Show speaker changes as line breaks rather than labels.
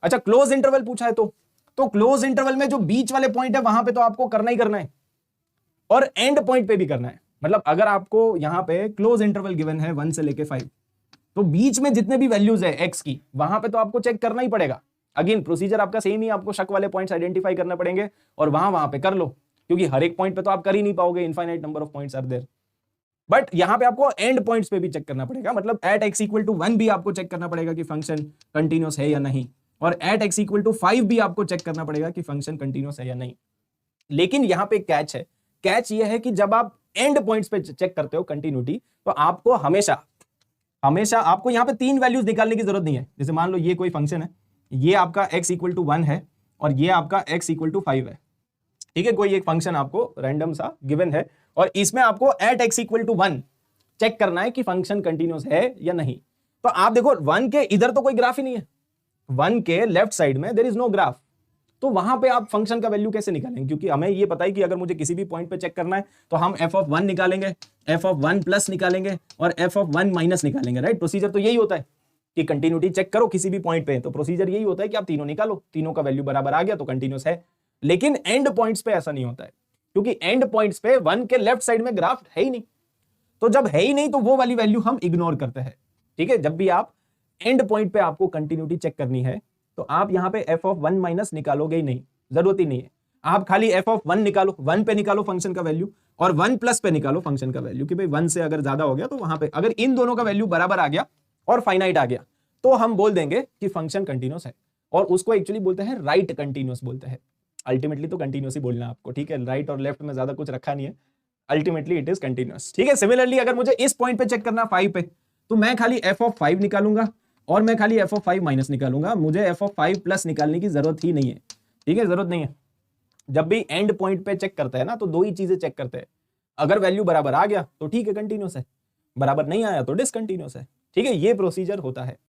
अच्छा close interval पूछा है तो क्लोज इंटरवल में जो बीच वाले पॉइंट है वहां पे तो आपको करना ही करना है और एंड पॉइंट पे भी करना है। मतलब अगर आपको यहां पे क्लोज इंटरवल गिवन है 1 से लेके 5, तो बीच में जितने भी वैल्यूज है एक्स की वहां पे तो आपको चेक करना ही पड़ेगा। अगेन प्रोसीजर आपका सेम ही, आपको शक वाले पॉइंट्स आइडेंटिफाई करना पड़ेंगे और वहां पे कर लो, क्योंकि हर एक पॉइंट पे तो आप कर ही नहीं पाओगे, infinite number of points are there. But यहां पे आपको एंड पॉइंट्स पे भी चेक करना पड़ेगा, मतलब एट x इक्वल टू 1 भी आपको चेक करना पड़ेगा कि फंक्शन कंटिन्यूअस है या नहीं, और एट x इक्वल टू 5 भी आपको चेक करना पड़ेगा कि फंक्शन कंटिन्यूअस है या नहीं। लेकिन यहां पे कैच है, कैच ये है कि जब आप एंड पॉइंट्स पे चेक करते हो कंटिन्यूटी, तो आपको हमेशा आपको यहां पे 3 वैल्यूज निकालने की जरूरत नहीं है। जैसे मान लो ये कोई फंक्शन है, ये आपका x इक्वल टू 1 है और ये आपका x इक्वल टू 5 है, ठीक है। कोई एक फंक्शन आपको रैंडम सा गिवन है और इसमें आपको at x equal to 1 check करना है कि फंक्शन कंटिन्यूअस है या नहीं। तो आप देखो 1 के इधर तो कोई ग्राफ ही नहीं है, 1 के लेफ्ट साइड में देयर इज नो ग्राफ, तो वहां पे आप फंक्शन का वैल्यू कैसे निकालेंगे? क्योंकि हमें ये पता है कि अगर मुझे किसी भी पॉइंट पे चेक करना है तो हम f ऑफ 1 निकालेंगे, f ऑफ 1 प्लस निकालेंगे और f ऑफ 1 माइनस निकालेंगे, राइट। प्रोसीजर तो यही होता है कि कंटिन्यूटी चेक करो किसी भी पॉइंट पे, तो प्रोसीजर यही होता है कि आप तीनों निकालो, तीनों का वैल्यू बराबर आ गया तो कंटिन्यूअस है। लेकिन एंड पॉइंट्स पे ऐसा नहीं होता है, क्योंकि एंड पॉइंट्स पे 1 के लेफ्ट साइड में ग्राफ है ही नहीं। तो जब है ही नहीं तो वो वाली वैल्यू हम इग्नोर करते हैं, ठीक है। जब भी आप एंड पॉइंट पे आपको कंटिन्यूटी चेक करनी है तो आप यहां पे f ऑफ 1 माइनस निकालोगे ही नहीं, जरूरत ही नहीं है। आप खाली f ऑफ 1 निकालो, 1 पे निकालो फंक्शन का वैल्यू और 1 प्लस पे निकालो फंक्शन का वैल्यू, कि भाई 1 से अगर ज्यादा हो गया तो वहां पे अगर इन दोनों का वैल्यू बराबर आ गया और फाइनाइट आ गया तो हम बोल देंगे कि फंक्शन कंटिन्यूअस है, और उसको एक्चुअली बोलते हैं राइट कंटिन्यूअस बोलते हैं। अल्टीमेटली तो कंटिन्यूअस ही बोलना है आपको, ठीक है। राइट और लेफ्ट में ज्यादा कुछ रखा नहीं है, अल्टीमेटली इट इज कंटिन्यूअस, ठीक है। सिमिलरली अगर मुझे इस पॉइंट पे चेक करना 5 पे, तो मैं खाली f ऑफ 5 निकालूंगा और मैं खाली f ऑफ 5 माइनस निकालूंगा, मुझे f ऑफ 5 प्लस निकालने की जरूरत ही नहीं है, ठीक है, जरूरत नहीं है। जब भी एंड पॉइंट पे चेक करते हैं ना तो दो ही चीजें चेक करते हैं, अगर वैल्यू बराबर आ गया तो ठीक है कंटिन्यूअस है, बराबर नहीं आया तो डिसकंटिन्यूअस है, ठीक है। ये प्रोसीजर होता है।